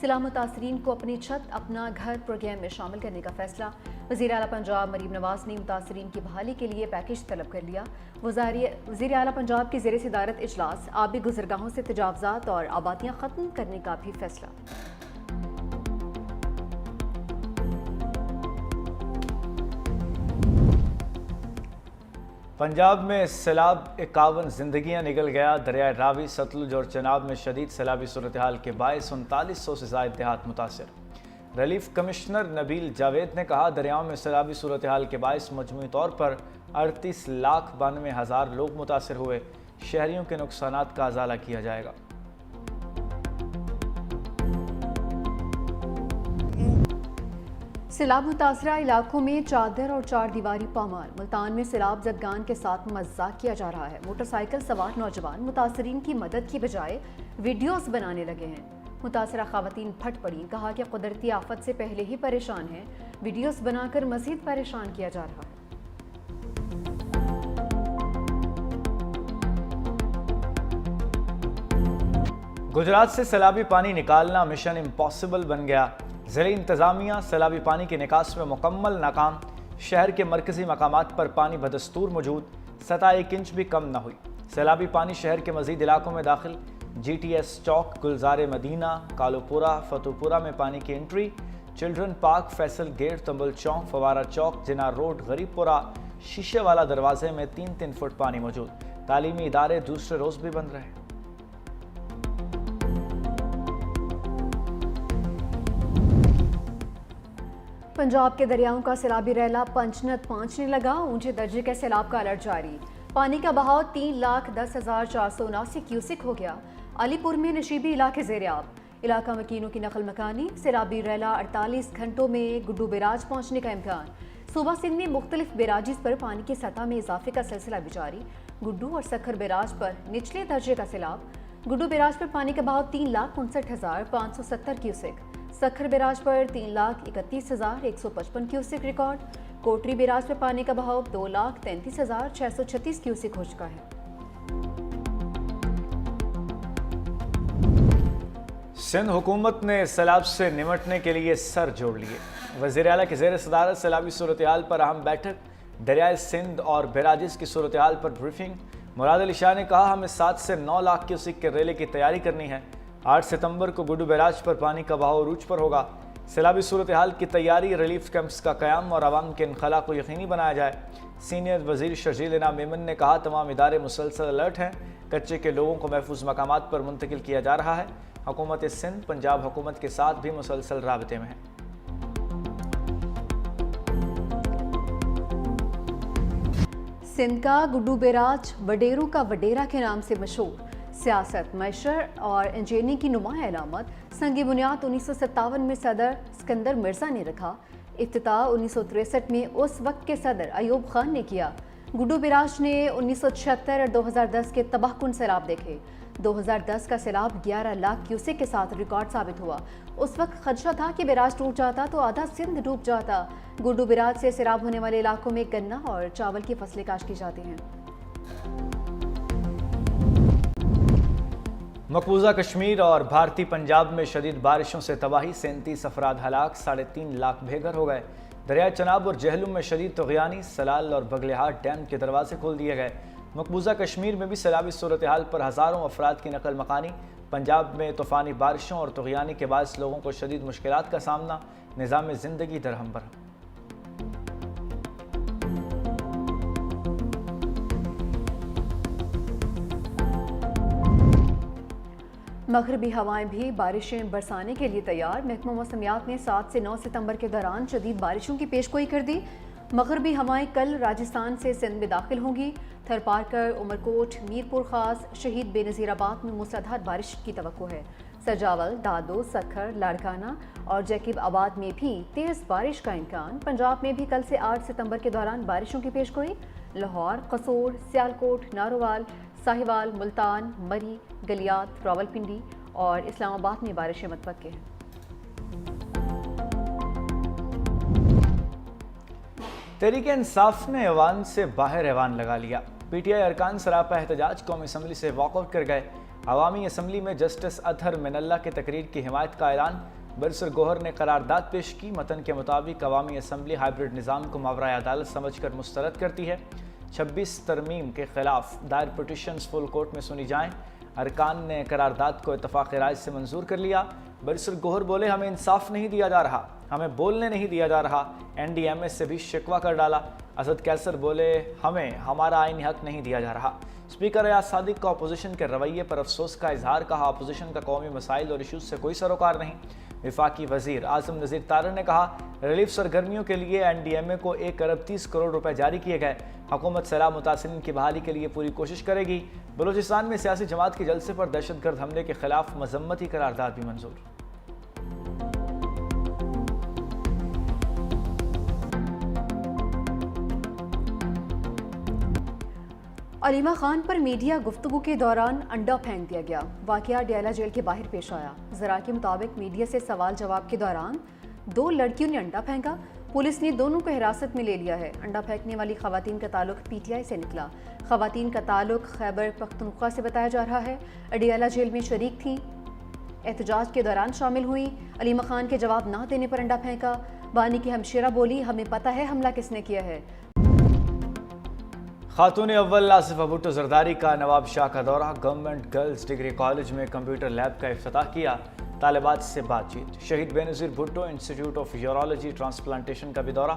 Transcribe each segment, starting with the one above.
سیلاب متاثرین کو اپنی چھت اپنا گھر پروگرام میں شامل کرنے کا فیصلہ۔ وزیر اعلیٰ پنجاب مریم نواز نے متاثرین کی بحالی کے لیے پیکیج طلب کر لیا۔ وزیر اعلیٰ پنجاب کی زیر صدارت اجلاس، آبی گزرگاہوں سے تجاوزات اور آبادیاں ختم کرنے کا بھی فیصلہ۔ پنجاب میں سیلاب 51 زندگیاں نگل گیا۔ دریائے راوی، ستلج اور چناب میں شدید سیلابی صورتحال کے باعث 3900 سے زائد دیہات متاثر۔ ریلیف کمشنر نبیل جاوید نے کہا دریاؤں میں سیلابی صورتحال کے باعث مجموعی طور پر 38,92,000 لوگ متاثر ہوئے۔ شہریوں کے نقصانات کا ازالہ کیا جائے گا۔ سیلاب متاثرہ علاقوں میں چادر اور چار دیواری پامال۔ ملتان میں سیلاب زدگان کے ساتھ مذاق کیا جا رہا ہے۔ موٹر سائیکل سوار نوجوان متاثرین کی مدد کی بجائے ویڈیوز بنانے لگے ہیں۔ متاثرہ خواتین پھٹ پڑیں، کہا کہ قدرتی آفت سے پہلے ہی پریشان ہیں، ویڈیوز بنا کر مزید پریشان کیا جا رہا ہے۔ گجرات سے سیلابی پانی نکالنا مشن امپاسبل بن گیا۔ ضلعی انتظامیہ سیلابی پانی کے نکاس میں مکمل ناکام۔ شہر کے مرکزی مقامات پر پانی بدستور موجود، سطح 1 انچ بھی کم نہ ہوئی۔ سیلابی پانی شہر کے مزید علاقوں میں داخل۔ جی ٹی ایس چوک، گلزار مدینہ، کالوپورہ، فتوپورہ میں پانی کی entry. Children park, Faisal gate, Tanbal Chowk, Fawara چوک، جناح روڈ، غریب پورہ، شیشے والا دروازے میں 3-3 فٹ پانی موجود۔ تعلیمی ادارے دوسرے روز بھی بند رہے۔ پنجاب کے دریاؤں کا سیلابی ریلا پنچنت پہنچنے لگا۔ اونچے درجے کے سیلاب کا الرٹ جاری۔ پانی کا بہاؤ 3,10,479 کیوسک ہو گیا۔ علی پور میں نشیبی علاقے زیر آب۔ علاقہ مکینوں کی نقل مکانی۔ سیلابی ریلا 48 گھنٹوں میں گڈو بیراج پہنچنے کا امکان۔ صوبہ سندھ میں مختلف بیراجز پر پانی کی سطح میں اضافے کا سلسلہ بھی جاری۔ گڈو اور سکھر بیراج پر نچلے درجے کا سیلاب۔ گڈو بیراج پر پانی کا بہاؤ 3,59,570 کیوسک۔ سکھر بیراج پر 3,31,155 کیوسک ریکارڈ۔ کوٹری بیراج پر پانی کا بہاؤ 2,33,636 کیوسک ہو چکا ہے۔ سندھ حکومت نے سیلاب سے نمٹنے کے لیے سر جوڑ لیے۔ وزیر اعلیٰ کی زیر صدارت سیلابی صورتحال پر اہم بیٹھک۔ دریائے سندھ اور بیراجز کی صورتحال پر بریفنگ۔ مراد علی شاہ نے کہا ہمیں 7 سے 9 لاکھ کیوسک کے ریلے کی تیاری کرنی ہے۔ 8 ستمبر کو گڈو بیراج پر پانی کا بہاؤ عروج پر ہوگا۔ سیلابی صورتحال کی تیاری، ریلیف کیمپس کا قیام اور عوام کے انخلاء کو یقینی بنایا جائے۔ سینئر وزیر شرجیل انعام میمن نے کہا تمام ادارے مسلسل الرٹ ہیں، کچے کے لوگوں کو محفوظ مقامات پر منتقل کیا جا رہا ہے۔ حکومت سندھ پنجاب حکومت کے ساتھ بھی مسلسل رابطے میں ہے۔ سندھ کا گڈو بیراج وڈیرو کا وڈیرا کے نام سے مشہور۔ سیاست، معیشت اور انجینئرنگ کی نمایاں علامت سنگ بنیاد 1957 میں صدر اسکندر مرزا نے رکھا۔ افتتاح 1963 میں اس وقت کے صدر ایوب خان نے کیا۔ گڈو بیراج نے 1976 اور 2010 کے تباہ کن سیلاب دیکھے۔ 2010 کا سیلاب 11 لاکھ کیوسک کے ساتھ ریکارڈ ثابت ہوا۔ اس وقت خدشہ تھا کہ بیراج ٹوٹ جاتا تو آدھا سندھ ڈوب جاتا۔ گڈو بیراج سے سیراب ہونے والے علاقوں میں گنا اور چاول کی فصلیں کاشت کی جاتی ہیں۔ مقبوضہ کشمیر اور بھارتی پنجاب میں شدید بارشوں سے تباہی، 37 افراد ہلاک، 3.5 لاکھ بے گھر ہو گئے۔ دریائے چناب اور جہلم میں شدید طغیانی، سلال اور بگلہاٹ ڈیم کے دروازے کھول دیے گئے۔ مقبوضہ کشمیر میں بھی سیلابی صورتحال پر ہزاروں افراد کی نقل مکانی۔ پنجاب میں طوفانی بارشوں اور طغیانی کے باعث لوگوں کو شدید مشکلات کا سامنا، نظام زندگی درہم برہم۔ مغربی ہوائیں بھی بارشیں برسانے کے لیے تیار۔ محکمہ موسمیات نے 7 سے 9 ستمبر کے دوران شدید بارشوں کی پیشگوئی کر دی۔ مغربی ہوائیں کل راجستھان سے سندھ میں داخل ہوں گی۔ تھر پارکر، عمرکوٹ، میرپور خاص، شہید بے نظیر آباد میں موسلادھار بارش کی توقع ہے۔ سجاول، دادو، سکھر، لاڑکانہ اور جیکب آباد میں بھی تیز بارش کا امکان۔ پنجاب میں بھی کل سے 8 ستمبر کے دوران بارشوں کی پیشگوئی۔ لاہور، قصور، سیالکوٹ، ناروال، ساہیوال، ملتان، مری، گلیات، راولپنڈی اور اسلام آباد میں بارشیں متوقع ہیں۔ تحریک انصاف نے ایوان سے باہر ایوان لگا لیا۔ پی ٹی آئی ارکان سراپا احتجاج قومی اسمبلی سے واک آؤٹ کر گئے۔ عوامی اسمبلی میں جسٹس اطہر من اللہ کی تقریر کی حمایت کا اعلان، برسر گوہر نے قرارداد پیش کی۔ متن کے مطابق عوامی اسمبلی ہائیبرڈ نظام کو ماورائے عدالت سمجھ کر مسترد کرتی ہے۔ 26 ترمیم کے خلاف دائر پٹیشنز فل کورٹ میں سنی جائیں۔ ارکان نے قرارداد کو اتفاق رائے سے منظور کر لیا۔ برسر گوہر بولے، ہمیں انصاف نہیں دیا جا رہا، ہمیں بولنے نہیں دیا جا رہا، این ڈی ایم اے سے بھی شکوہ کر ڈالا۔ اسد کیسر بولے، ہمیں ہمارا آئینی حق نہیں دیا جا رہا۔ اسپیکر ایاز صادق کا اپوزیشن کے رویے پر افسوس کا اظہار، کہا اپوزیشن کا قومی مسائل اور ایشوز سے کوئی سروکار نہیں۔ وفاقی وزیر اعظم نذیر طارر نے کہا، ریلیف سرگرمیوں کے لیے این ڈی ایم اے کو 1 ارب 30 کروڑ روپے جاری کیے گئے۔ حکومت سیلاب متاثرین کی بحالی کے لیے پوری کوشش کرے گی۔ بلوچستان میں سیاسی جماعت کے جلسے پر دہشت گرد حملے کے خلاف مذمتی قرارداد بھی منظور۔ علیمہ خان پر میڈیا گفتگو کے دوران انڈا پھینک دیا گیا۔ واقعہ ڈیالہ جیل کے باہر پیش آیا۔ ذرائع کے مطابق میڈیا سے سوال جواب کے دوران 2 لڑکیوں نے انڈا پھینکا۔ پولیس نے دونوں کو حراست میں لے لیا ہے۔ انڈا پھینکنے والی خواتین کا تعلق پی ٹی آئی سے نکلا۔ خواتین کا تعلق خیبر پختونخوا سے بتایا جا رہا ہے۔ ڈیالہ جیل میں شریک تھیں، احتجاج کے دوران شامل ہوئی۔ علیمہ خان کے جواب نہ دینے پر انڈا پھینکا۔ بانی کی ہمشیرہ بولی، ہمیں پتہ ہے حملہ کس نے کیا ہے۔ خاتون اول آصفہ بھٹو زرداری کا نواب شاہ کا دورہ، گورنمنٹ گرلز ڈگری کالج میں کمپیوٹر لیب کا افتتاح کیا۔ طالبات سے بات چیت۔ Shaheed Benazir Bhutto institute of urology transplantation کا بھی دورہ۔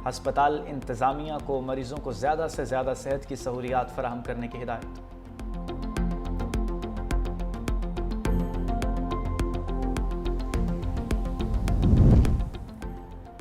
ہسپتال انتظامیہ کو مریضوں کو زیادہ سے زیادہ صحت کی سہولیات فراہم کرنے کی ہدایت۔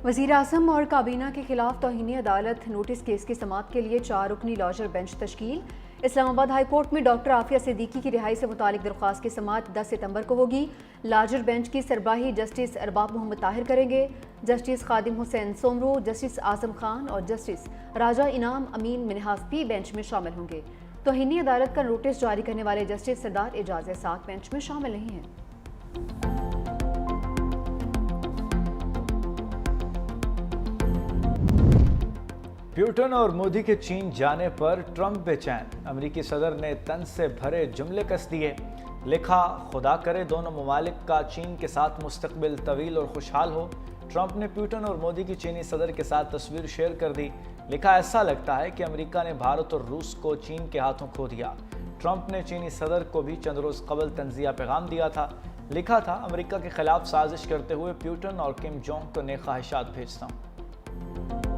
وزیر اعظم اور کابینہ کے خلاف توہین عدالت نوٹس کیس کی سماعت کے لیے 4 رکنی لارجر بینچ تشکیل۔ اسلام آباد ہائی کورٹ میں ڈاکٹر عافیہ صدیقی کی رہائی سے متعلق درخواست کی سماعت 10 ستمبر کو ہوگی۔ لارجر بینچ کی سربراہی جسٹس ارباب محمد طاہر کریں گے۔ جسٹس خادم حسین سومرو، جسٹس اعظم خان اور جسٹس راجہ انعام امین منہاس بھی بینچ میں شامل ہوں گے۔ توہین عدالت کا نوٹس جاری کرنے والے جسٹس سردار اعجاز اسحاق بینچ میں شامل نہیں ہیں۔ پیوٹن اور مودی کے چین جانے پر ٹرمپ بے چین۔ امریکی صدر نے طنز سے بھرے جملے کس دیے۔ لکھا، خدا کرے دونوں ممالک کا چین کے ساتھ مستقبل طویل اور خوشحال ہو۔ ٹرمپ نے پیوٹن اور مودی کی چینی صدر کے ساتھ تصویر شیئر کر دی۔ لکھا، ایسا لگتا ہے کہ امریکہ نے بھارت اور روس کو چین کے ہاتھوں کھو دیا۔ ٹرمپ نے چینی صدر کو بھی چند روز قبل طنزیہ پیغام دیا تھا۔ لکھا تھا، امریکہ کے خلاف سازش کرتے ہوئے پیوٹن اور کم جونگ کو نیک خواہشات بھیجتا ہوں۔